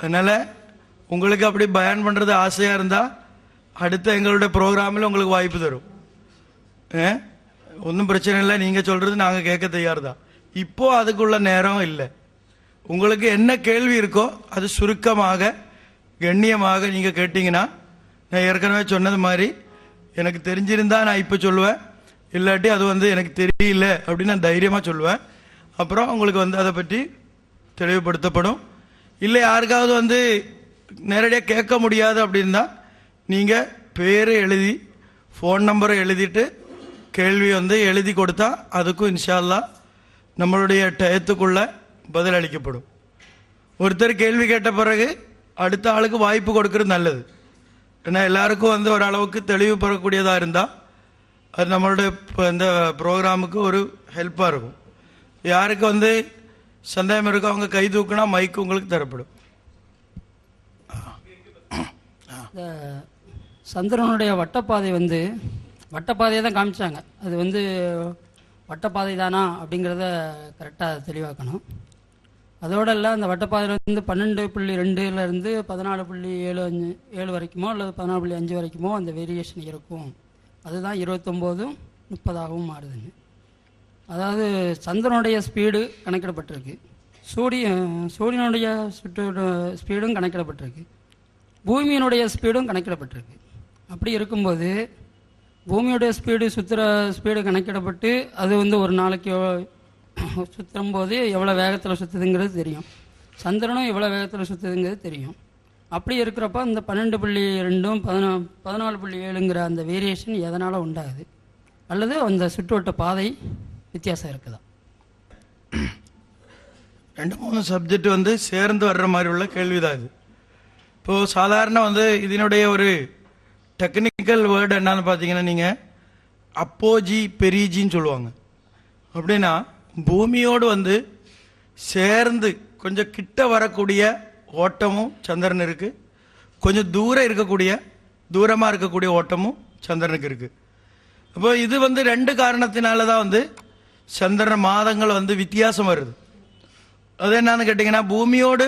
அதனால் உங்களுக்கு அப்படி பயான் பண்ணுறது ஆசையாக இருந்தால் அடுத்த எங்களுடைய ப்ரோக்ராமில் உங்களுக்கு வாய்ப்பு தரும். ஒன்றும் பிரச்சனை இல்லை, நீங்கள் சொல்கிறது நாங்கள் கேட்க தயார் தான். இப்போது அதுக்குள்ள நேரம் இல்லை. உங்களுக்கு என்ன கேள்வி இருக்கோ அது சுருக்கமாக கண்ணியமாக நீங்கள் கேட்டிங்கன்னா, நான் ஏற்கனவே சொன்னது மாதிரி எனக்கு தெரிஞ்சிருந்தா நான் இப்போ சொல்லுவேன், இல்லாட்டி அது எனக்கு தெரியல அப்படின்னு நான் தைரியமாக சொல்லுவேன். அப்புறம் உங்களுக்கு அதை பற்றி தெளிவுபடுத்தப்படும். இல்லை யாருக்காவது நேரடியாக கேட்க முடியாது அப்படின்னா நீங்கள் பேர் எழுதி ஃபோன் நம்பரை எழுதிட்டு கேள்வி எழுதி கொடுத்தா அதுக்கும் இன்ஷா அல்லாஹ் நம்மளுடைய டயத்துக்குள்ள பதில் அளிக்கப்படும். ஒருத்தர் கேள்வி கேட்ட பிறகு அடுத்த ஆளுக்கு வாய்ப்பு கொடுக்கறது நல்லது. ஏன்னா எல்லாருக்கும் ஒரு அளவுக்கு தெளிவு பெறக்கூடியதாக இருந்தால் அது நம்மளுடைய இந்த ப்ரோக்ராமுக்கு ஒரு ஹெல்ப்பாக இருக்கும். யாருக்கு சந்தேகம் இருக்கோ அவங்க கை தூக்குனா மைக்கு உங்களுக்கு தரப்படும். இந்த சந்திரனுடைய வட்டப்பாதை வட்டப்பாதையை தான் காமிச்சாங்க. அது வட்டப்பாதை தானா அப்படிங்கிறத கரெக்டாக தெளிவாக்கணும். அதோட இல்லை, அந்த வட்டப்பாதையில் 12.2 14.7 வரைக்குமோ அல்லது 14.5 வரைக்குமோ அந்த வேரியேஷன் இருக்கும். அதுதான் 29 30ஆகவும் மாறுதுங்க. அதாவது சந்திரனுடைய ஸ்பீடு கணக்கிடப்பட்டிருக்கு, சூரியனுடைய ஸ்பீடும் கணக்கிடப்பட்டிருக்கு, பூமியினுடைய ஸ்பீடும் கணக்கிடப்பட்டிருக்கு. அப்படி இருக்கும்போது பூமியுடைய சுற்றுற ஸ்பீடு கணக்கிடப்பட்டு அது ஒரு நாளைக்கு சுற்றும் போது எவ்வளோ வேகத்தில் சுற்றுதுங்கிறது தெரியும், சந்திரனும் எவ்வளோ வேகத்தில் சுற்றுதுங்கிறது தெரியும். அப்படி இருக்கிறப்ப இந்த 12.2 14.7ங்கிற அந்த வேரியேஷன் எதனால் உண்டாகுது, அல்லது அந்த சுற்றுவட்ட பாதை வித்தியாசம் இருக்குதா? 2-3 சப்ஜெக்ட் சேர்ந்து வர்ற மாதிரி உள்ள கேள்விதான் இது. இப்போது சாதாரண இதனுடைய ஒரு டெக்னிக்கல் வேர்டு என்னன்னு பார்த்தீங்கன்னா, நீங்கள் அப்போஜி பெரிஜின்னு சொல்லுவாங்க. அப்படின்னா பூமியோடு சேர்ந்து கொஞ்சம் கிட்ட வரக்கூடிய ஓட்டமும் சந்திரன் இருக்கு, கொஞ்சம் தூரமாக இருக்கக்கூடிய ஓட்டமும் சந்திரனுக்கு இருக்கு. அப்போ இது 2 காரணத்தினால தான் சந்திரன் மாதங்கள் வித்தியாசம் வருது. அது என்னன்னு கேட்டிங்கன்னா, பூமியோடு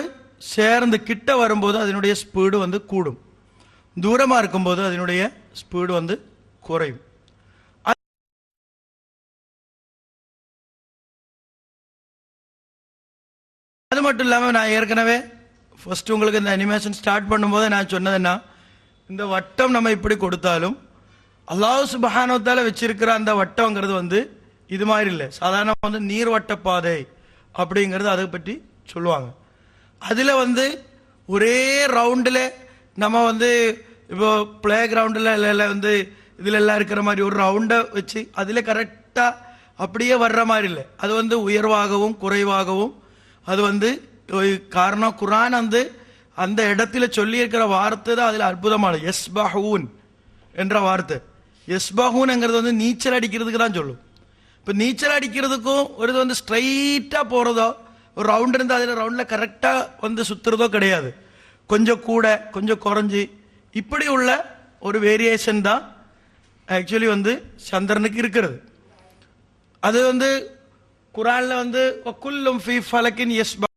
சேர்ந்து கிட்ட வரும்போது அதனுடைய ஸ்பீடு கூடும், தூரமாக இருக்கும்போது அதனுடைய ஸ்பீடு குறையும். அது மட்டும் இல்லாமல் நான் ஏற்கனவே ஃபர்ஸ்ட் உங்களுக்கு இந்த அனிமேஷன் ஸ்டார்ட் பண்ணும்போது நான் சொன்னதுன்னா, இந்த வட்டம் நம்ம இப்படி கொடுத்தாலும் அல்லாஹ் சுப்ஹானஹு வ தஆலா வச்சிருக்கிற அந்த வட்டம்ங்கிறது இது மாதிரி இல்லை. சாதாரண நீர்வட்ட பாதை அப்படிங்கிறது அதை பற்றி சொல்லுவாங்க. அதில் ஒரே ரவுண்டில் நம்ம இப்போ பிளே கிரவுண்டில் இல்லை இதில் எல்லாம் இருக்கிற மாதிரி ஒரு ரவுண்டை வச்சு அதில் கரெக்டாக அப்படியே வர்ற மாதிரி இல்லை. அது உயர்வாகவும் குறைவாகவும் அது காரணம் குர்ஆன் அந்த இடத்துல சொல்லி இருக்கிற வார்த்தை தான் அதில் அற்புதமான யஸ்பஹூன் என்ற வார்த்தை. யஸ்பஹூன்ங்கிறது நீச்சல் அடிக்கிறதுக்கு தான் சொல்லும். இப்போ நீச்சல் அடிக்கிறதுக்கும் ஒரு ஸ்ட்ரைட்டாக போகிறதோ ஒரு ரவுண்ட் இருந்து அதில் ரவுண்டில் கரெக்டாக சுற்றுறதோ கிடையாது. கொஞ்சம் கூட கொஞ்சம் குறைஞ்சி இப்படி உள்ள ஒரு வேரியேஷன் தான் ஆக்சுவலி சந்திரனுக்கு இருக்கிறது. அது குர்ஆன்ல வக்குல்லும் ஃபீ ஃபலக்கின் யஸ்பஹூன்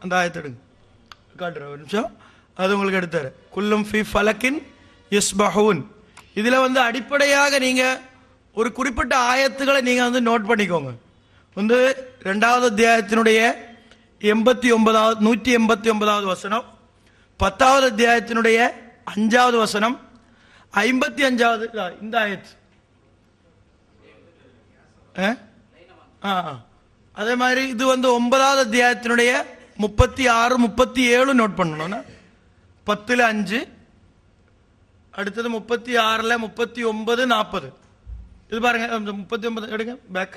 அந்த ஆயத்தை எடுங்க, காட்டுற ஒரு நிமிஷம், அது உங்களுக்கு எடுத்தாரு. குல்லும் ஃபீ ஃபலக்கின் யஸ்பஹூன். இதுல அடிப்படையாக நீங்க ஒரு குறிப்பிட்ட ஆயத்துக்களை நீங்க நோட் பண்ணிக்கோங்க. 2வது அத்தியாயத்தினுடைய 189வது வசனம், 10வது அத்தியாயத்தினுடைய 5வது வசனம், 55வது இந்த ஆயத்து. அதே மாதிரி இது 9வது அத்தியாயத்தினுடைய 36 37 நோட் பண்ணணும். 10ல் 5, அடுத்தது 36ல் 39 40. இது பாருங்க, 39 எடுங்க பேக்.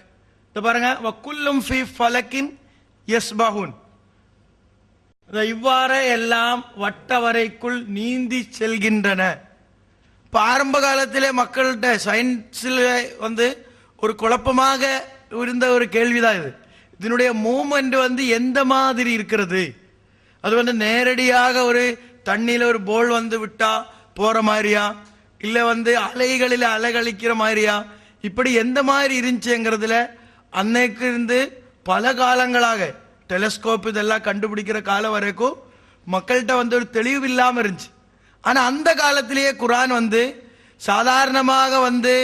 இது பாருங்க, வக்குல்லும் ஃபீ ஃபலக்கின் யஸ்பஹூன். இவ்வாறு எல்லாம் வட்டவரைக்குள் நீந்தி செல்கின்றன. ஆரம்ப காலத்திலே மக்கள்கிட்ட சயின்ஸில் ஒரு குழப்பமாக இருந்த ஒரு கேள்விதான் இது. இதனுடைய மூவ்மெண்ட் எந்த மாதிரி இருக்கிறது, அது நேரடியாக ஒரு தண்ணியில ஒரு போல் விட்டா போற மாதிரியா, இல்ல அலைகளில் அலைகழிக்கிற மாதிரியா, இப்படி எந்த மாதிரி இருந்துச்சுங்கிறதுல அன்னைக்கு இருந்து பல காலங்களாக டெலிஸ்கோப் இதெல்லாம் கண்டுபிடிக்கிற காலம் வரைக்கும் மக்கள்கிட்ட வந்து ஒரு தெளிவு இல்லாமல் இருந்துச்சு. ஆனா அந்த காலத்திலேயே குர்ஆன் வந்து சாதாரணமாக வந்து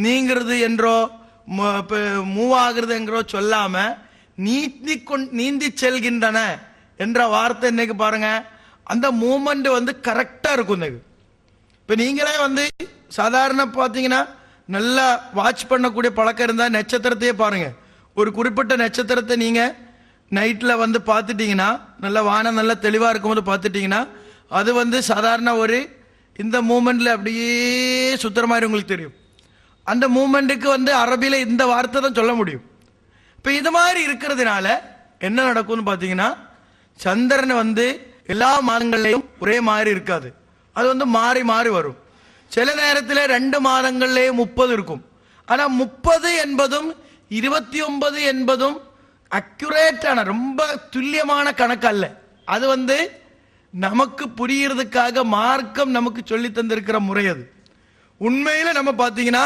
நீங்கிறது என்றோ மூவ் ஆகுறது என்றோ சொல்லாம நீந்தி செல்கின்றன என்ற வார்த்தை இன்னைக்கு பாருங்க, அந்த மூமெண்ட் வந்து கரெக்டா இருக்கும். இன்னைக்கு இப்ப நீங்களே வந்து சாதாரண பாத்தீங்கன்னா நல்லா வாட்ச் பண்ணக்கூடிய பழக்கம் இருந்தா நட்சத்திரத்தையே பாருங்க. ஒரு குறிப்பிட்ட நட்சத்திரத்தை நீங்க நைட்ல வந்து பார்த்துட்டீங்கன்னா, நல்ல வானம் நல்ல தெளிவா இருக்கும்போது பார்த்துட்டீங்கன்னா, அது வந்து சாதாரண ஒரு இந்த மூமெண்ட்ல அப்படியே சுத்துற மாதிரி உங்களுக்கு தெரியும். அந்த மூமெண்ட்டுக்கு வந்து அரபியில இந்த வார்த்தை தான் சொல்ல முடியும். இப்ப இது மாதிரி இருக்கிறதுனால என்ன நடக்கும்னு பாத்தீங்கன்னா, சந்திரன் வந்து எல்லா மாதங்கள்லயும் ஒரே மாதிரி இருக்காது. அது வந்து மாறி மாறி வரும். சில நேரத்தில் 2 மாதங்கள்லயே 30 இருக்கும். ஆனா 30 என்பதும் 29 என்பதும் அக்யூரேட்டான ரொம்ப துல்லியமான கணக்கு அல்ல. அது வந்து நமக்கு புரியறதுக்காக மார்க்கம் நமக்கு சொல்லி தந்திருக்கிற முறை. அது உண்மையில நம்ம பாத்தீங்கன்னா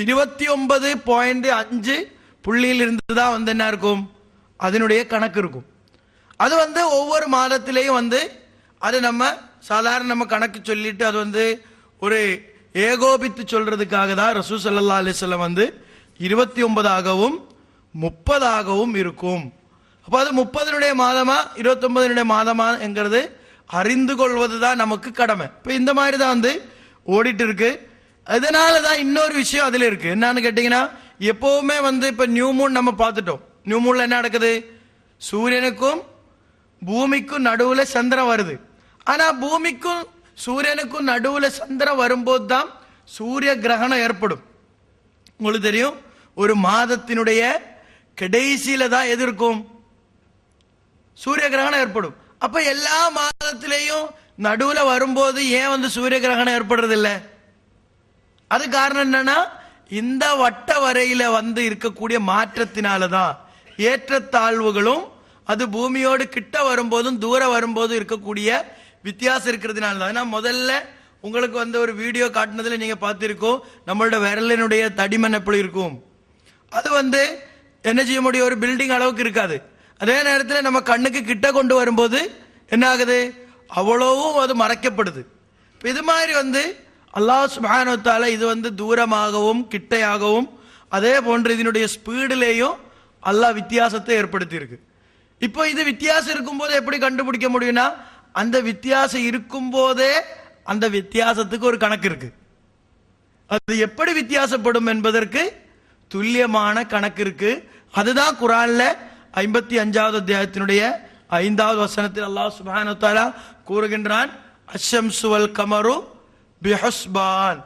29.5 புள்ளியில் இருந்து தான் வந்து என்ன இருக்கும், அதனுடைய கணக்கு இருக்கும். அது வந்து ஒவ்வொரு மாதத்திலேயும் வந்து அது நம்ம சாதாரண நம்ம கணக்கு சொல்லிட்டு அது வந்து ஒரு ஏகோபித்து சொல்றதுக்காக தான் ரசூல் ஸல்லல்லாஹு அலைஹி வஸல்லம் வந்து 29ஆகவும் 30ஆகவும் இருக்கும். அப்ப அது 30 மாதமா 29 மாதமா என்கிறது அறிந்து கொள்வதுதான் நமக்கு கடமை. இப்ப இந்த மாதிரி தான் வந்து ஓடிட்டு இருக்கு. அதனாலதான் இன்னொரு விஷயம் அதுல இருக்கு. என்னன்னு கேட்டீங்கன்னா, எப்பவுமே வந்து இப்ப நியூ மூன் நம்ம பார்த்துட்டோம். நியூ மூன்ல என்ன நடக்குது, சூரியனுக்கும் பூமிக்கும் நடுவுல சந்திரன் வருது. ஆனா பூமிக்கும் சூரியனுக்கும் நடுவுல சந்திரன் வரும்போது தான் சூரிய கிரகணம் ஏற்படும். உங்களுக்கு தெரியும், ஒரு மாதத்தினுடைய கடைசியில தான் எது இருக்கும், சூரிய கிரகணம் ஏற்படும். அப்ப எல்லா மாதத்திலையும் நடுவுல வரும்போது ஏன் வந்து சூரிய கிரகணம் ஏற்படுறது இல்லை? அது காரணம் என்னன்னா, இந்த வட்ட வரையில வந்து இருக்கக்கூடிய மாற்றத்தினாலதான் ஏற்றத்தாழ்வுகளும் அது பூமியோடு கிட்ட வரும்போதும் தூர வரும்போதும் இருக்கக்கூடிய வித்தியாசம் இருக்கிறதுனால தான். முதல்ல உங்களுக்கு வந்து ஒரு வீடியோ காட்டினதுல நீங்க பார்த்திருக்கோம், நம்மளோட விரலினுடைய தடிமன் எப்படி இருக்கும். அது வந்து என்ன செய்ய முடியும், ஒரு பில்டிங் அளவுக்கு இருக்காது. அதே நேரத்தில் நம்ம கண்ணுக்கு கிட்ட கொண்டு வரும்போது என்ன ஆகுது, அவ்வளவும் அது மறைக்கப்படுது. இது மாதிரி வந்து அல்லாஹ் சுப்ஹானஹு வ தஆலா இது வந்து தூரமாகவும் கிட்டையாகவும் அதே போன்று இதனுடைய ஸ்பீடிலேயும் அல்லாஹ் வித்தியாசத்தை ஏற்படுத்தி இருக்கு. இப்போ இது வித்தியாசம் இருக்கும்போது எப்படி கண்டுபிடிக்க முடியும்னா, அந்த வித்தியாசம் இருக்கும் போதே அந்த வித்தியாசத்துக்கு ஒரு கணக்கு இருக்கு. அது எப்படி வித்தியாசப்படும் என்பதற்கு துல்லியமான கணக்கு இருக்கு. அதுதான் குர்ஆன்ல 55வது அத்தியாயத்தினுடைய 5வது வசனத்தில் அல்லாஹ் சுப்ஹானஹு வ தஆலா கூறுகின்றான், அஷ்ஷம்ஸு வல் கமரு பிஹுஸ்பான்.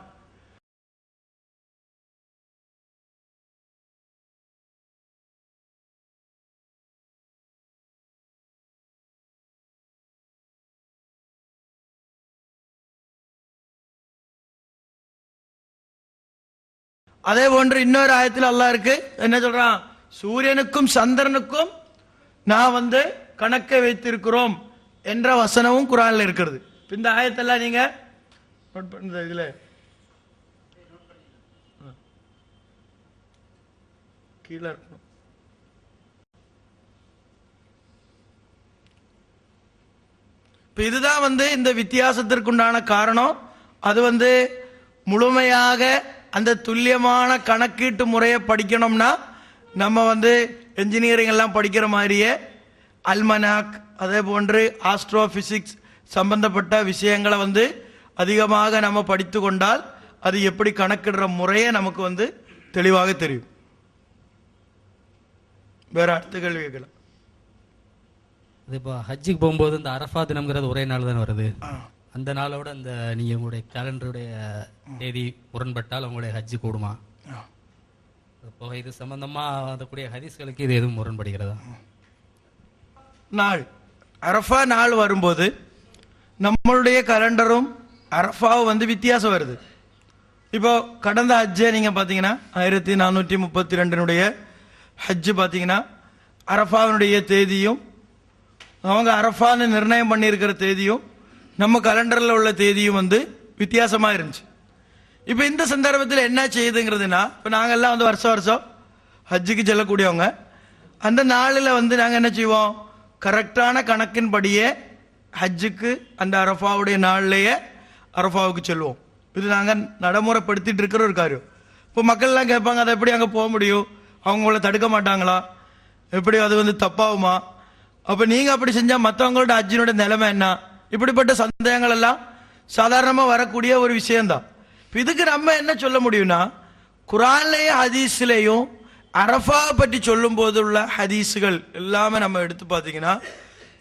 அதே போன்று இன்னொரு ஆயத்தில் அல்லாஹ் இருக்கு, என்ன சொல்றான், சூரியனுக்கும் சந்திரனுக்கும் நான் வந்து கணக்கை வைத்திருக்கிறோம் என்ற வசனமும் குர்ஆன்ல இருக்கிறது. இந்த ஆயத்தெல்லாம் நீங்க நோட் பண்ணுங்க. இதுல கீழே இருக்கணும். இப்ப இதுதான் வந்து இந்த வித்தியாசத்திற்குண்டான காரணம். அது வந்து முழுமையாக அந்த துல்லியமான கணக்கீட்டு முறையை படிக்கணும்னா நம்ம வந்து என்ஜினியரிங் எல்லாம் படிக்கிற மாதிரியே அல்மனாக் அதே போன்று ஆஸ்ட்ரோபிசிக்ஸ் சம்பந்தப்பட்ட விஷயங்களை வந்து அதிகமாக நம்ம படித்து கொண்டால் அது எப்படி கணக்கிடுற முறையே நமக்கு வந்து தெளிவாக தெரியும். வேற அடுத்த கேள்வி கேட்கலாம். அது இப்போ ஹஜ்ஜுக்கு போகும்போது இந்த அரஃபா தினம்ங்கிறது ஒரே நாள் தான் வருது. அந்த நாளோட அந்த நீங்க உங்களுடைய கேலண்டருடைய தேதி முரண்பட்டால் உங்களுடைய ஹஜ்ஜு கூடுமா? இப்போ இது சம்பந்தமா வரக்கூடிய ஹதீஸ்களுக்கு இது எதுவும் முரண்படுகிறதா? நாள் அரஃபா நாள் வரும்போது நம்மளுடைய கலண்டரும் அரஃபாவும் வந்து வித்தியாசம் வருது. இப்போ கடந்த ஹஜ்ஜை நீங்க பாத்தீங்கன்னா 1432 ஹஜ்ஜு பாத்தீங்கன்னா அரஃபாவினுடைய தேதியும் அவங்க அரஃபான்னு நிர்ணயம் பண்ணியிருக்கிற தேதியும் நம்ம கலண்டரில் உள்ள தேதியும் வந்து வித்தியாசமா இருந்துச்சு. இப்ப இந்த சந்தர்ப்பத்தில் என்ன செய்யுதுங்கிறதுனா, இப்ப நாங்கெல்லாம் வந்து வருஷம் வருஷம் ஹஜ்ஜுக்கு செல்லக்கூடியவங்க. அந்த நாளில் வந்து நாங்கள் என்ன செய்வோம், கரெக்டான கணக்கின்படியே ஹஜ்ஜுக்கு அந்த அரஃபாவுடைய நாள்லேயே அரஃபாவுக்கு செல்வோம். இது நாங்கள் நடைமுறைப்படுத்திட்டு இருக்கிற ஒரு காரியம். இப்போ மக்கள்லாம் கேட்பாங்க, அதை எப்படி அங்கே போக முடியும், அவங்கள தடுக்க மாட்டாங்களா, எப்படி அது வந்து தப்பாகுமா, அப்போ நீங்கள் அப்படி செஞ்சால் மற்றவங்களோட ஹஜ்ஜினோட நிலைமை என்ன, இப்படிப்பட்ட சந்தேகங்கள் எல்லாம் சாதாரணமாக வரக்கூடிய ஒரு விஷயம்தான். இதுக்கு நம்ம என்ன சொல்ல முடியும்னா, குர்ஆன்லேயும் ஹதீஸ்லேயும் அரஃபா பற்றி சொல்லும் போது உள்ள ஹதீஸுகள் எல்லாமே நம்ம எடுத்து பார்த்தீங்கன்னா,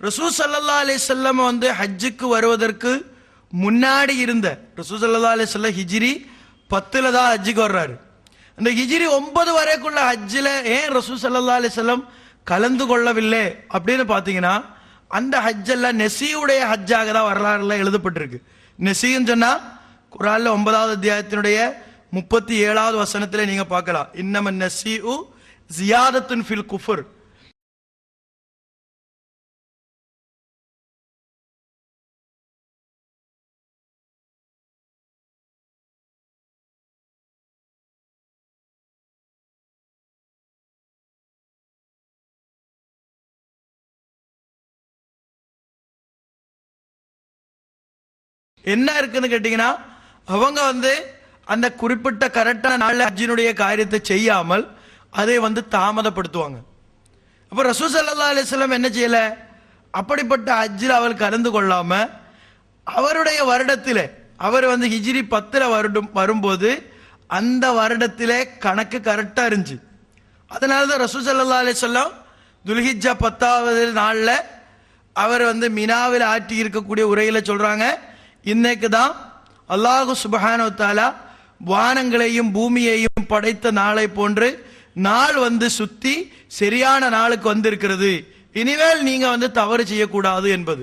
ரசூல் ஸல்லல்லாஹு அலைஹி வஸல்லம் வந்து ஹஜ்ஜுக்கு வருவதற்கு முன்னாடி இருந்த ரசூல் ஸல்லல்லாஹு அலைஹி வஸல்லம் ஹிஜ்ரி 10 தான் ஹஜ்ஜுக்கு வர்றாரு. அந்த ஹிஜ்ரி 9 வரைக்குள்ள ஹஜ்ஜில் ஏன் ரசூல் ஸல்லல்லாஹு அலைஹி வஸல்லம் கலந்து கொள்ளவில்லை அப்படின்னு பார்த்தீங்கன்னா, அந்த ஹஜ்ஜெல்லாம் நெசியுடைய ஹஜ்ஜாக தான் வரலாறுல எழுதப்பட்டிருக்கு. நெசின்னு சொன்னா குர்ஆன்ல 9வது அத்தியாயத்தினுடைய 37வது வசனத்தில் நீங்க பார்க்கலாம், இன்னம நஸீஉ ஜியாதத்துன் ஃபில் குஃபர். என்ன இருக்குன்னு கேட்டீங்கன்னா, அவங்க வந்து அந்த குறிப்பிட்ட கரெக்டான நாளில் ஹஜ்ஜினுடைய காரியத்தை செய்யாமல் அதை வந்து தாமதப்படுத்துவாங்க. அப்போ ரசூல் ஸல்லல்லாஹு அலைஹி வஸல்லம் என்ன செய்யல, அப்படிப்பட்ட ஹஜ்ஜில் அவர் கலந்து கொள்ளாம அவருடைய வருடத்திலே அவர் வந்து ஹிஜ்ரி 10 வரும்போது அந்த வருடத்திலே கணக்கு கரெக்டாக இருந்துச்சு. அதனால தான் ரசூல் ஸல்லல்லாஹு அலைஹி வஸல்லம் துல்ஹிஜ்ஜா 10வது நாளில் அவர் வந்து மினாவில் ஆற்றி இருக்கக்கூடிய உரையில சொல்றாங்க, இன்னைக்கு தான் அல்லாஹு சுப்ஹானஹு வ தஆலா வானங்களையும் பூமியையும் படைத்த நாளை போன்று நாள் வந்து சுத்தி சரியான நாளுக்கு வந்திருக்கிறது, இனிமேல் நீங்க வந்து தவறு செய்யக்கூடாது என்பது.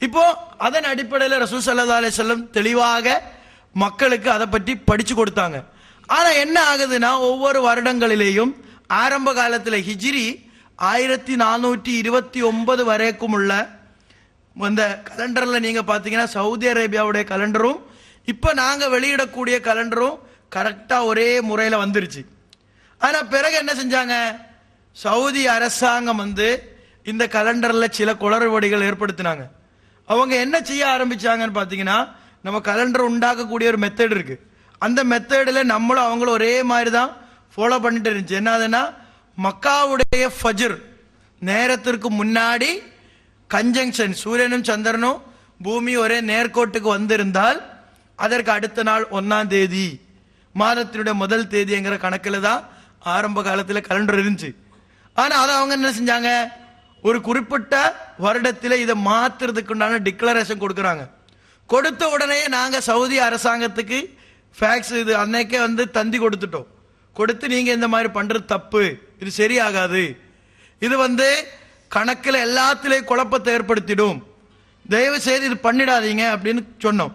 இப்போ அதன் அடிப்படையில் ரசூல் ஸல்லல்லாஹு அலைஹி வஸல்லம் தெளிவாக மக்களுக்கு அதை பற்றி படிச்சு கொடுத்தாங்க. ஆனா என்ன ஆகுதுன்னா, ஒவ்வொரு வருடங்களிலேயும் ஆரம்ப காலத்தில் ஹிஜ்ரி 1429 வரைக்கும் உள்ள அந்த கலண்டர்ல நீங்க பாத்தீங்கன்னா, சவுதி அரேபியாவுடைய கலண்டரும் இப்ப நாங்க வெளியிடக்கூடிய கலண்டரும் கரெக்டா ஒரே முறையில வந்துருச்சு. ஆனா பிறகு என்ன செஞ்சாங்க, சவுதி அரசாங்கம் வந்து இந்த கலண்டர்ல சில குளறுபடிகள் ஏற்படுத்தினாங்க. அவங்க என்ன செய்ய ஆரம்பிச்சாங்கன்னு பாத்தீங்கன்னா, நம்ம கலண்டர் உண்டாக்கக்கூடிய ஒரு மெத்தட் இருக்கு, அந்த மெத்தடில் நம்மளும் அவங்களும் ஒரே மாதிரி தான் ஃபாலோ பண்ணிட்டு இருந்துச்சு. என்னதுன்னா, மக்காவுடைய ஃபஜ்ர் நேரத்திற்கு முன்னாடி கன்ஜங்ஷன் சூரியனும் சந்திரனும் பூமி ஒரே நேர்கோட்டுக்கு வந்திருந்தால் அதற்கு அடுத்த நாள் 1ஆம் தேதி மாதத்தினுடைய முதல் தேதிங்கிற கணக்கில் தான் ஆரம்ப காலத்தில் கலண்டர் இருந்துச்சு. ஆனால் அதை அவங்க என்ன செஞ்சாங்க, ஒரு குறிப்பிட்ட வருடத்தில் இதை மாத்துறதுக்கு உண்டான டிக்ளரேஷன் கொடுக்குறாங்க. கொடுத்த உடனே நாங்கள் சவுதி அரசாங்கத்துக்கு ஃபேக்ஸ் இது அன்னைக்கே வந்து தந்தி கொடுத்துட்டோம். கொடுத்து நீங்க இந்த மாதிரி பண்றது தப்பு, இது சரியாகாது, இது வந்து கணக்கில் எல்லாத்திலையும் குழப்பத்தை ஏற்படுத்திடும், தயவு செய்து இது பண்ணிடாதீங்க அப்படின்னு சொன்னோம்.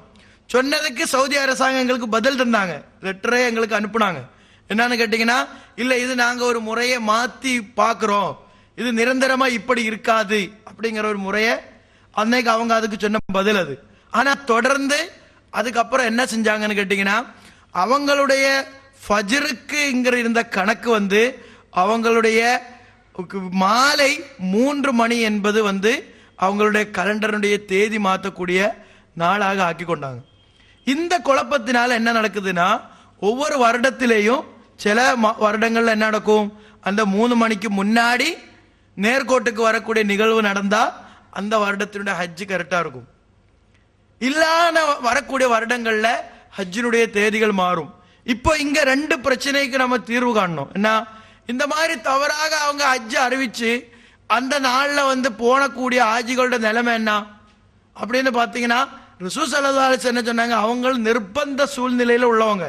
சொன்னதுக்கு சவுதி அரசாங்கம் எங்களுக்கு பதில் தந்தாங்க, லெட்டரே எங்களுக்கு அனுப்புனாங்க. என்னன்னு கேட்டீங்கன்னா, இல்ல இது நாங்க ஒரு முறையை மாத்தி பாக்குறோம், இது நிரந்தரமா இப்படி இருக்காது அப்படிங்கிற ஒரு முறையை அன்னைக்கு அவங்க அதுக்கு சொன்ன பதில் அது. ஆனா தொடர்ந்து அதுக்கப்புறம் என்ன செஞ்சாங்கன்னு கேட்டீங்கன்னா, அவங்களுடைய ஃபஜ்ருக்கு இருந்த கணக்கு வந்து அவங்களுடைய மாலை 3 மணி என்பது வந்து அவங்களுடைய கலண்டருடைய தேதி மாற்றக்கூடிய நாளாக ஆக்கி கொண்டாங்க. இந்த குழப்பத்தினால என்ன நடக்குதுன்னா, ஒவ்வொரு வருடத்திலேயும் சில வருடங்கள்ல என்ன நடக்கும், அந்த 3 மணிக்கு முன்னாடி நேர்கோட்டுக்கு வரக்கூடிய நிகழ்வு நடந்தா அந்த வருடத்தினுடைய ஹஜ்ஜு கரெக்டா இருக்கும். இல்லாத வரக்கூடிய வருடங்கள்ல ஹஜ்ஜினுடைய தேதிகள் மாறும். இப்போ இங்க 2 பிரச்சனைக்கு நம்ம தீர்வு காணணும். என்ன, இந்த மாதிரி தவறாக அவங்க ஹஜ்ஜை அறிவிச்சு அந்த நாள்ல வந்து போனக்கூடிய ஆஜிகளோட நிலைமை என்ன அப்படின்னு பாத்தீங்கன்னா, ரசூல் ஸல்லல்லாஹு அலைஹி வஸல்லம் என்ன சொன்னாங்க, அவங்க நிர்பந்த சூழ்நிலையில உள்ளவங்க,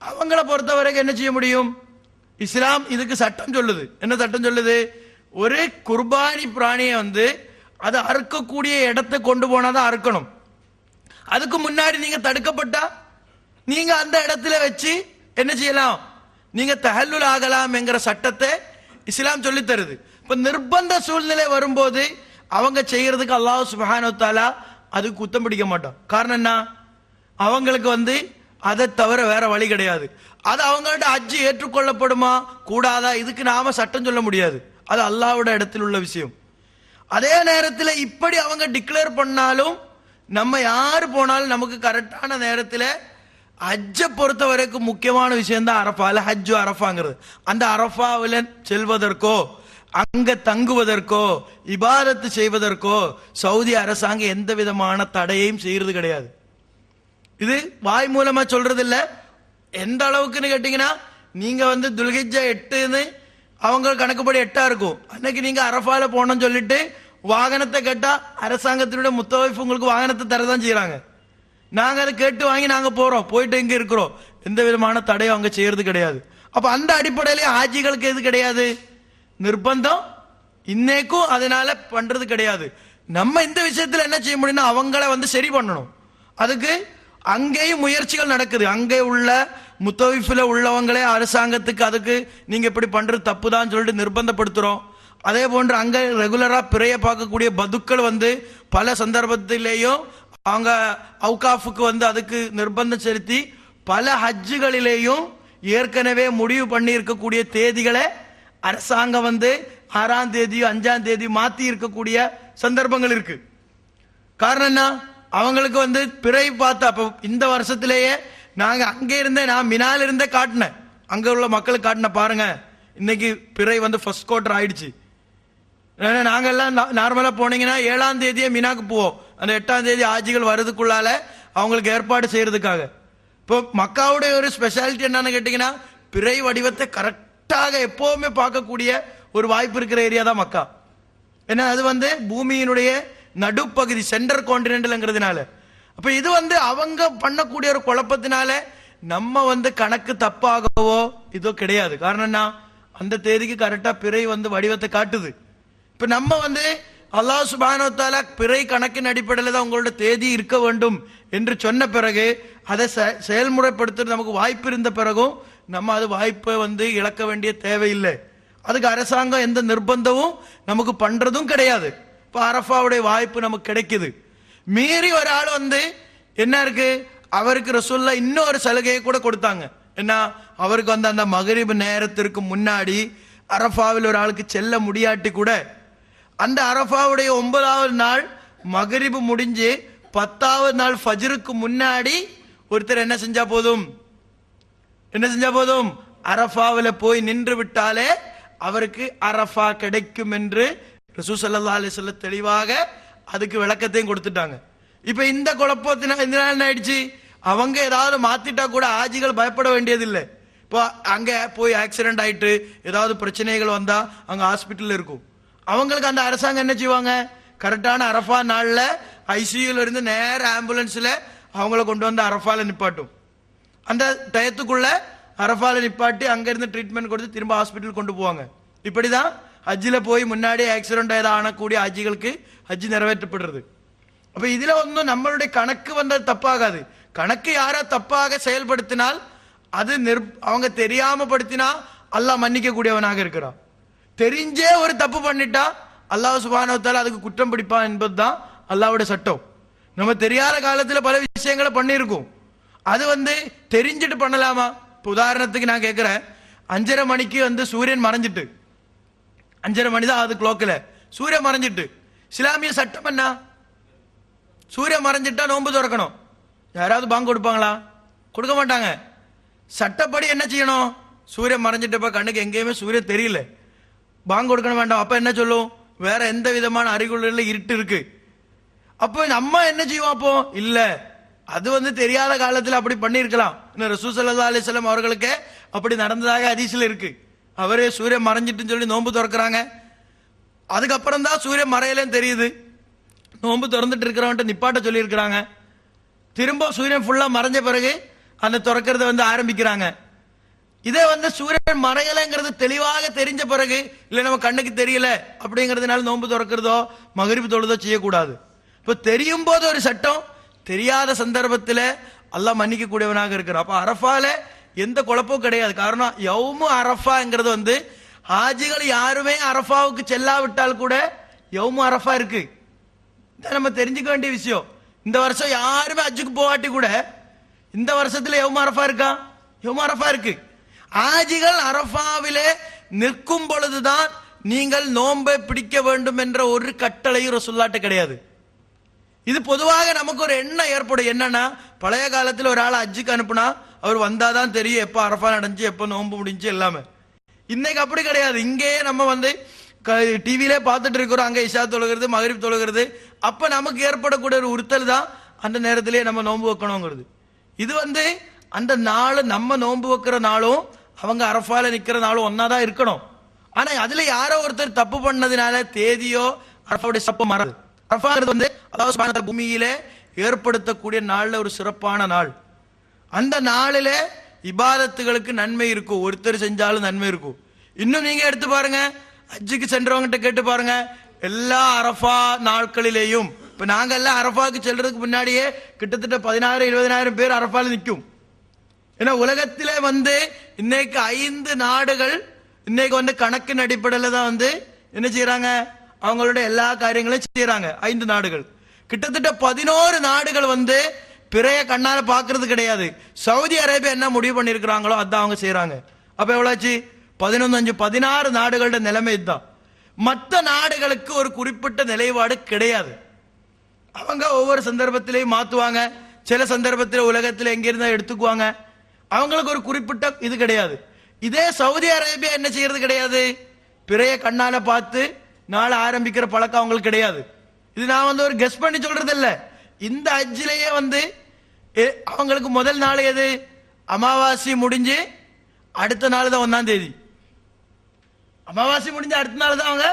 அவங்கள பொறுத்த வரைக்கும் என்ன செய்ய முடியும், இஸ்லாம் இதுக்கு சட்டம் சொல்லுது. என்ன சட்டம் சொல்லுது, ஒரு குர்பானி பிராணியை வந்து அதை அறுக்கக்கூடிய இடத்தை கொண்டு போனாதான் அறுக்கணும். அதுக்கு முன்னாடி நீங்க தடுக்கப்பட்டா நீங்க அந்த இடத்துல வச்சு என்ன செய்யலாம், நீங்க தஹல்லுல் ஆகலாம் என்கிற சட்டத்தை இஸ்லாம் சொல்லி தருது. இப்ப நிர்பந்த சூழ்நிலை வரும்போது அவங்க செய்யறதுக்கு அல்லாஹ் சுப்ஹானஹு வ தஆலா அதுக்கு குத்தம் பிடிக்க மாட்டோம். காரணம் என்ன, அவங்களுக்கு வந்து அதை தவிர வேற வழி கிடையாது. அது அவங்கள்ட்ட ஹஜ்ஜு ஏற்றுக்கொள்ளப்படுமா கூடாதா இதுக்கு நாம சட்டம் சொல்ல முடியாது. அது அல்லாஹ்வோட இடத்தில் உள்ள விஷயம். அதே நேரத்தில் இப்படி அவங்க டிக்ளேர் பண்ணாலும் நம்ம யாரு போனாலும் நமக்கு கரெக்டான நேரத்தில் ஹஜ்ஜை பொறுத்த வரைக்கும் முக்கியமான விஷயம் தான் அரஃபா. அல்ல ஹஜ்ஜு அரஃபாங்கிறது. அந்த அரஃபாவில் செல்வதற்கோ அங்க தங்குவதற்கோ இபாதத்து செய்வதற்கோ சவுதி அரசாங்கம் எந்த விதமான தடையையும் செய்யறது கிடையாது. இது வாய் மூலமா சொல்றது இல்ல. எந்த அளவுக்குன்னு கேட்டீங்கன்னா, நீங்க வந்து துல்ஹிஜ்ஜா 8ன்னு அவங்க கணக்குப்படி 8 இருக்கும். அன்னைக்கு நீங்க அரஃபால போனோம்னு சொல்லிட்டு வாகனத்தை கேட்டா அரசாங்கத்தினுடைய முத்தவைப்பு உங்களுக்கு வாகனத்தை தரதான் செய்யறாங்க. நாங்க அதை கேட்டு வாங்கி நாங்க போறோம், போயிட்டு எங்க இருக்கிறோம், எந்த விதமான தடையும் அங்க செய்யறது கிடையாது. அப்ப அந்த அடிப்படையிலே ஆஜிகளுக்கு எது கிடையாது, நிர்பந்தம் இன்னைக்கும் அதனால பண்றது கிடையாது. நம்ம இந்த விஷயத்துல என்ன செய்ய முடியும்னா அவங்கள வந்து சரி பண்ணணும். அதுக்கு அங்கேயும் முயற்சிகள் நடக்குது. அங்கே உள்ள முத்தவிஃபில உள்ளவங்களே அரசாங்கத்துக்கு அதுக்கு நீங்க இப்படி பண்றது தப்பு தான் சொல்லிட்டு நிர்பந்தப்படுத்துறோம். அதே போன்று அங்க ரெகுலரா பிறைய பார்க்கக்கூடிய பதுக்கள் வந்து பல சந்தர்ப்பத்திலேயும் அவங்க அவுகாஃபுக்கு வந்து அதுக்கு நிர்பந்தம் செலுத்தி பல ஹஜ்ஜுகளிலேயும் ஏற்கனவே முடிவு பண்ணி இருக்கக்கூடிய தேதிகளை அரசாங்கம் வந்து 6ஆம் தேதி 5ஆம் தேதி மாத்தி இருக்கக்கூடிய சந்தர்ப்பங்கள் இருக்கு. காரணம் என்ன, அவங்களுக்கு வந்து பிறை பார்த்தா அப்ப இந்த வருஷத்திலேயே நாங்க அங்கே இருந்தே நான் மினால இருந்தே காட்டினேன், அங்க உள்ள மக்களுக்கு காட்டின பாருங்க இன்னைக்கு பிறை வந்து ஃபர்ஸ்ட் குவார்டர் ஆயிடுச்சு. நாங்க எல்லாம் நார்மலா போனீங்கன்னா 7ஆம் தேதியே மினாக்கு போவோம், அந்த 8ஆம் தேதி ஆஜிகள் வர்றதுக்குள்ளால அவங்களுக்கு ஏற்பாடு செய்யறதுக்காக. இப்போ மக்காவுடைய ஒரு ஸ்பெஷாலிட்டி என்னன்னு கேட்டீங்கன்னா, பிறை வடிவத்தை கரெக்டாக எப்பவுமே பார்க்கக்கூடிய ஒரு வாய்ப்பு இருக்கிற ஏரியா தான் மக்கா. ஏன்னா அது வந்து பூமியினுடைய நடுப்பகுதி, சென்டர் கான்டினென்ட்ங்கிறதுனால. அப்ப இது வந்து அவங்க பண்ணக்கூடிய ஒரு குழப்பத்தினால நம்ம வந்து கணக்கு தப்பாகவோ இதோ கிடையாது. காரணம் என்ன, அந்த தேதிக்கு கரெக்டா பிறை வந்து வடிவத்தை காட்டுது. இப்ப நம்ம வந்து அல்லாஹ் சுப்ஹானஹு வ தஆலா பிறை கணக்கின் அடிப்படையில் தான் உங்களோட தேதி இருக்க வேண்டும் என்று சொன்ன பிறகு அதை செயல்முறைப்படுத்துறது நமக்கு வாய்ப்பு இருந்த பிறகும் நம்ம அது வாய்ப்பை வந்து இழக்க வேண்டிய தேவையில்லை. அதுக்கு அரசாங்கம் எந்த நிர்பந்தமும் நமக்கு பண்றதும் கிடையாது. இப்ப அரஃபாவுடைய வாய்ப்பு நமக்கு கிடைக்குது. மீறி ஒரு ஆள் வந்து என்ன இருக்கு, அவருக்கு ரசூலுல்லாஹ் இன்னொரு சலுகையை கூட கொடுத்தாங்க. என்ன, அவருக்கு வந்து அந்த மகரிப் நேரத்திற்கு முன்னாடி அரஃபாவில் ஒரு ஆளுக்கு செல்ல முடியாட்டி கூட அந்த அரஃபாவுடைய 9வது நாள் மகரிப் முடிஞ்சு 10வது நாள் ஃபஜ்ருக்கு முன்னாடி ஒருத்தர் என்ன செஞ்சா போதும், அரஃபாவில் போய் நின்று விட்டாலே அவருக்கு அரஃபா கிடைக்கும் என்று ரசூல் ஸல்லல்லாஹு அலைஹி வஸல்லம் தெளிவாக அதுக்கு விளக்கத்தையும் கொடுத்துட்டாங்க. இப்ப இந்த குழப்பத்தினால என்ன ஆயிடுச்சு, அவங்க ஏதாவது மாத்திட்டா கூட ஆஜிகள் பயப்பட வேண்டியதில்லை. இப்போ அங்க போய் ஆக்சிடென்ட் ஆயிட்டு ஏதாவது பிரச்சனைகள் வந்தா அங்க ஹாஸ்பிட்டல் இருக்கும். அவங்களுக்கு அந்த அரசாங்கம் என்ன செய்வாங்க, கரெக்டான அரஃபா நாள்ல ஐசியூல இருந்து நேர ஆம்புலன்ஸ்ல அவங்கள கொண்டு வந்து அரஃபால நிப்பாட்டும். அந்த டயத்துக்குள்ள அரஃபால நிப்பாட்டி அங்க இருந்து ட்ரீட்மெண்ட் கொடுத்து திரும்ப ஹாஸ்பிட்டல் கொண்டு போவாங்க. இப்படிதான் ஹஜ்ஜில போய் முன்னாடி ஆக்சிடென்ட் ஆனக்கூடிய ஹஜ்ஜிகளுக்கு ஹஜ்ஜி நிறைவேற்றப்படுறது. அப்ப இதுல ஒன்றும் நம்மளுடைய கணக்கு வந்தது தப்பாகாது. கணக்கு யாரா தப்பாக செயல்படுத்தினால் அது அவங்க தெரியாம படுத்தினா அல்லாஹ் மன்னிக்க கூடியவனாக இருக்கிறான். தெரிஞ்சே ஒரு தப்பு பண்ணிட்டா அல்லாஹ் சுப்ஹானஹு வ தஆலா அதுக்கு குற்றம் பிடிப்பான் என்பதுதான் அல்லாஹ்வுடைய சட்டம். நம்ம தெரியாத காலத்துல பல விஷயங்களை பண்ணியிருக்கோம், அது வந்து தெரிஞ்சிட்டு பண்ணலாமா? இப்போ உதாரணத்துக்கு நான் கேட்கிறேன், 5:30 மணிக்கு வந்து சூரியன் மறைஞ்சிட்டு, 5:30 மணி தான் அது கிளாக்ல சூரியன் மறைஞ்சிட்டு, இஸ்லாமிய சட்டம் என்ன, சூரியன் மறைஞ்சிட்டா நோன்பு திறக்கணும். யாராவது பாங்கு கொடுப்பாங்களா? கொடுக்க மாட்டாங்க. சட்டப்படி என்ன செய்யணும், சூரியன் மறைஞ்சிட்டப்ப கண்ணுக்கு எங்கேயுமே சூரியன் தெரியல, பாங்கு கொடுக்கணும் வேண்டாம். அப்ப என்ன சொல்லும், வேற எந்த விதமான அறிகுறில இருட்டு இருக்கு. அப்போ நம்ம என்ன செய்வோம், அப்போ இல்ல அது வந்து தெரியாத காலத்தில் அப்படி பண்ணியிருக்கலாம். ரசூல் ஸல்லல்லாஹு அலைஹி வஸல்லம் அவர்களுக்கு அப்படி நடந்ததாக ஹதீஸ்ல இருக்கு. அவரே சூரியன் மறைஞ்சிட்டுன்னு சொல்லி நோன்பு திறக்கிறாங்க. அதுக்கப்புறம் தான் சூரியன் மறையலன்னு தெரியுது, நோன்பு திறந்துட்டு இருக்கிறவன்ட்டு நிப்பாட்ட சொல்லி இருக்கிறாங்க. திரும்ப சூரியன் ஃபுல்லா மறைஞ்ச பிறகு அந்த திறக்கிறத வந்து ஆரம்பிக்கிறாங்க. இதே வந்து சூரியன் மறையலைங்கிறது தெளிவாக தெரிஞ்ச பிறகு, இல்ல நம்ம கண்ணுக்கு தெரியல அப்படிங்கிறதுனால நோன்பு திறக்கிறதோ மகரிப் தொழுதோ செய்யக்கூடாது. இப்ப தெரியும் போது ஒரு சட்டம், தெரியாத சந்தர்ப்பத்தில் அல்லாஹ் மன்னிக்க கூடியவனாக இருக்கிறான். அப்ப அரஃபால எந்த குழப்பமும் கிடையாது. காரணம் யௌமு அரஃபாங்கிறது வந்து ஹாஜிகள் யாருமே அரஃபாவுக்கு செல்லாவிட்டால் கூட யௌமு அரஃபா இருக்கு. நம்ம தெரிஞ்சுக்க வேண்டிய விஷயம். இந்த வருஷம் யாருமே ஹஜ்ஜுக்கு போகாட்டி கூட இந்த வருஷத்துல யௌம அரஃபா இருக்கா? யௌம அரஃபா இருக்கு. ஆஜிகள் அரஃபாவிலே நிற்கும் பொழுதுதான் நீங்கள் நோன்பை பிடிக்க வேண்டும் என்ற ஒரு கட்டளையும் ரசூலுல்லாஹ்ட்ட கிடையாது. இது பொதுவாக நமக்கு ஒரு எண்ணம் ஏற்படும். என்னன்னா, பழைய காலத்தில் ஒரு ஆள் ஹஜ்ஜுக்கு அனுப்புனா அவர் வந்தாதான் தெரியும் எப்போ அரஃபா நடந்துச்சு, எப்போ நோன்பு முடிஞ்சு எல்லாமே. இன்னைக்கு அப்படி கிடையாது. இங்கேயே நம்ம வந்து டிவிலே பார்த்துட்டு இருக்கிறோம், அங்கே இஷா தொழுகிறது, மகரிப் தொழுகிறது. அப்ப நமக்கு ஏற்படக்கூடிய ஒரு உறுத்தல் தான் அந்த நேரத்திலேயே நம்ம நோன்பு வைக்கணுங்கிறது. இது வந்து அந்த நாள் நம்ம நோன்பு வைக்கிற நாளும் அவங்க அரஃபால நிக்கிற நாளும் ஒன்னாதான் இருக்கணும். ஆனா அதுல யாரோ ஒருத்தர் தப்பு பண்ணதுனால தேதியோ அரஃபாவுடைய சப்பம் மாறாது. அரஃபாங்கிறது வந்து அல்லாஹ் சுப்ஹானஹு வ தஆலா பூமியிலே ஏற்படுத்தக்கூடிய நாள்ல ஒரு சிறப்பான நாள். அந்த நாளில இபாதத்துகளுக்கு நன்மை இருக்கும், ஒருத்தர் செஞ்சாலும் நன்மை இருக்கும். இன்னும் நீங்க எடுத்து பாருங்க, ஹஜ்ஜுக்கு சென்றவங்கிட்ட கேட்டு பாருங்க, எல்லா அரஃபா நாட்களிலேயும் இப்ப நாங்க எல்லாம் அரஃபாக்கு செல்றதுக்கு முன்னாடியே கிட்டத்தட்ட 16,000-20,000 பேர் அரஃபால நிற்கும். ஏன்னா உலகத்திலே வந்து இன்னைக்கு 5 நாடுகள் இன்னைக்கு வந்து கணக்கின் அடிப்படையில தான் வந்து என்ன செய்யறாங்க, அவங்களுடைய எல்லா காரியங்களையும் செய்யறாங்க. 5 நாடுகள், கிட்டத்தட்ட 11 நாடுகள் வந்து பிறைய கண்ணால பாக்குறது கிடையாது. சவுதி அரேபியா என்ன முடிவு பண்ணிருக்கிறாங்களோ அதான் அவங்க செய்யறாங்க. அப்ப எவ்வளவு 11, 16 நாடுகளோட நிலைமை இதுதான். மற்ற நாடுகளுக்கு ஒரு குறிப்பிட்ட நிலைப்பாடு கிடையாது. அவங்க ஒவ்வொரு சந்தர்ப்பத்திலையும் மாத்துவாங்க. சில சந்தர்ப்பத்தில் உலகத்தில் எங்க இருந்தா எடுத்துக்குவாங்க. அவங்களுக்கு ஒரு குறிப்பிட்ட இது கிடையாது. இதே சவுதி அரேபியா என்ன செய்யறது கிடையாது, பிறைய கண்ணால பார்த்து நாளை ஆரம்பிக்கிற பழக்கம் அவங்களுக்கு கிடையாது. இது நான் வந்து ஒரு கெஸ் பண்ணி சொல்றது இல்ல. இந்த ஹஜ்ஜிலேயே வந்து அவங்களுக்கு முதல் நாள் எது, அமாவாசை முடிஞ்சு அடுத்த நாள் தான் 1ஆம் தேதி. அமாவாசை முடிஞ்ச அடுத்த நாள் தான் அவங்க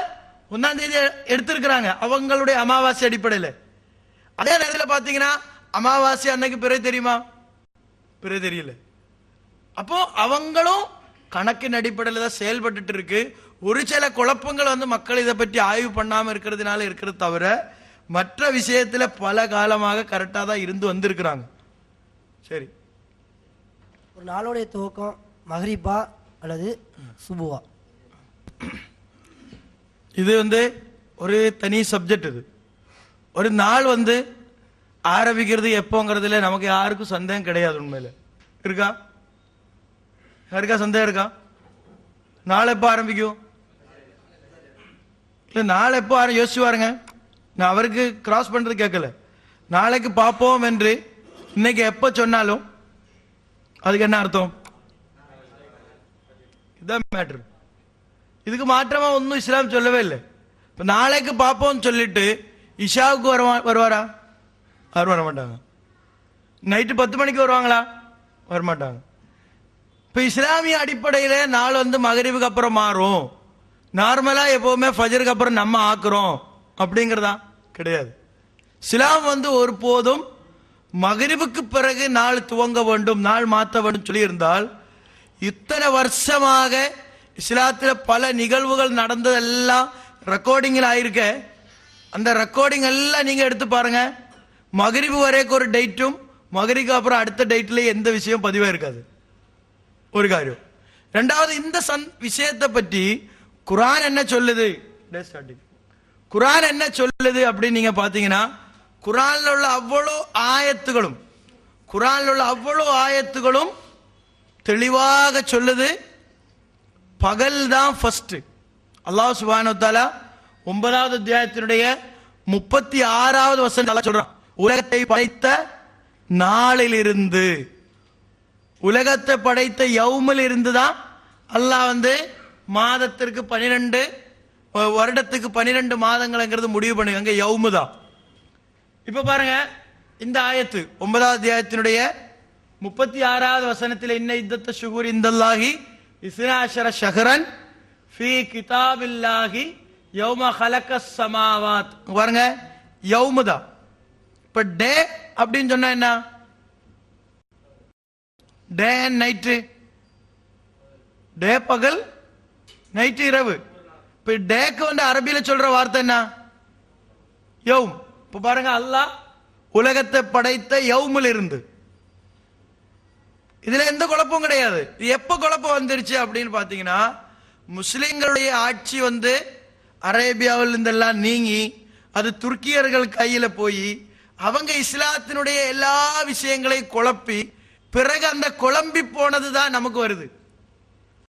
1ஆம் தேதி எடுத்திருக்கிறாங்க அவங்களுடைய அமாவாசை அடிப்படையில். அதே நேரத்தில் பாத்தீங்கன்னா அமாவாசை அன்னைக்கு பிறை தெரியுமா? பிறை தெரியல. அப்போ அவங்களும் கணக்கின் அடிப்படையில் தான் செயல்பட்டு இருக்கு. ஒரு சில குழப்பங்கள் வந்து மக்கள் இதை பற்றி ஆய்வு பண்ணாம இருக்கிறதுனால இருக்கிறது தவிர மற்ற விஷயத்துல பல காலமாக கரெக்டா தான் இருந்து வந்திருக்கிறாங்க. சரி, ஒரு நாளுடைய துவக்கம் மஹ்ரிபா அல்லது சுபுவா? இது வந்து ஒரு தனி சப்ஜெக்ட். இது ஒரு நாள் வந்து ஆரம்பிக்கிறது எப்போங்கிறதுல நமக்கு யாருக்கும் சந்தேகம் கிடையாது. உண்மையில இருக்கா? யாருக்கா சந்தேகம் இருக்கா? நாளை எப்போ ஆரம்பிக்கும்? இல்ல நாளை எப்போ யோசிச்சு பாருங்க. நான் அவருக்கு கிராஸ் பண்றது கேட்கல. நாளைக்கு பார்ப்போம் என்று இன்னைக்கு எப்ப சொன்னாலும் அதுக்கு என்ன அர்த்தம்? இதான் மேட்ரு. இதுக்கு மாற்றமா ஒன்னும் இஸ்லாம் சொல்லவே இல்லை. இப்ப நாளைக்கு பார்ப்போம் சொல்லிட்டு இஷாவுக்கு வருவாரா? அவர் வர மாட்டாங்க. நைட்டு 10 மணிக்கு வருவாங்களா? வரமாட்டாங்க. இப்ப இஸ்லாமிய அடிப்படையில நாள் வந்து மகரிபுக்கு அப்புறம் மாறும். நார்மலா எப்பவுமே ஃபஜருக்கு அப்புறம் நம்ம ஆக்குறோம் அப்படிங்கறதா கிடையாது. இஸ்லாம் வந்து ஒரு போதும் மகரிபுக்கு பிறகு நாள் துவங்க வேண்டும், நாள் மாற்ற வேண்டும் சொல்லி இருந்தால் இத்தனை வருஷமாக இஸ்லாத்தில் பல நிகழ்வுகள் நடந்ததெல்லாம் ரெக்கார்டிங்கில் ஆயிருக்க. அந்த ரெக்கார்டிங் எல்லாம் நீங்க எடுத்து பாருங்க. மகரிபு வரைக்கும் ஒரு டேட்டும் மகரிபுக்கு அப்புறம் அடுத்த டேட்ல எந்த விஷயம் பதிவா இருக்காது. ஒரு காரியம். ரெண்டாவது, இந்த விஷயத்தை பற்றி குர்ஆன் என்ன சொல்லுது, குர்ஆன் என்ன சொல்லுது அப்படின்னு நீங்க பாத்தீங்கன்னா, குர்ஆன்ல உள்ள அவ்வளவு ஆயத்துகளும் தெளிவாக சொல்லுது பகல் தான் ஃபர்ஸ்ட். அல்லாஹ் சுப்ஹானஹு வ தஆலா 9வது அத்தியாயத்தினுடைய 36வது வசனம் சொல்றான், உலகத்தை படைத்த நாளிலிருந்து, உலகத்தை படைத்த யௌமில் இருந்து தான் அல்லாஹ் வந்து மாதத்திற்கு 12 வருடத்துக்கு 12 மாதங்கள்ங்கிறது முடிவு பண்ணுங்க. யௌமு தான். இப்ப பாருங்க, இந்த ஆயத்து 9வது அத்தியாயத்தினுடைய 36வது வசனத்தில் இன்ன இத்தத்த ஷுஹூர் இந்தல்லாஹி 12 ஷஹ்ரன் ஃபீ கிதாபில்லாஹி யௌம ஹலக்கஸ் ஸமாவாத். பாருங்க, யௌமு தான். இப்ப டே அப்படின்னு சொன்னா என்ன? Day and night. டே பகல், நைட்டு இரவு. இப்ப டேக்கு வந்து அரபியில சொல்ற வார்த்தை என்ன? யௌம். இப்ப பாருங்க, அல்லாஹ் உலகத்தை படைத்த யௌமில் இருந்து. இதுல எந்த குழப்பமும் கிடையாது. எப்ப குழப்பம் வந்துருச்சு அப்படின்னு பாத்தீங்கன்னா, முஸ்லிம்களுடைய ஆட்சி வந்து அரேபியாவில் இருந்தெல்லாம் நீங்கி அது துர்க்கியர்கள் கையில போய் அவங்க இஸ்லாத்தினுடைய எல்லா விஷயங்களையும் குழப்பி பிறகு அந்த குழம்பி போனது தான் நமக்கு வருது.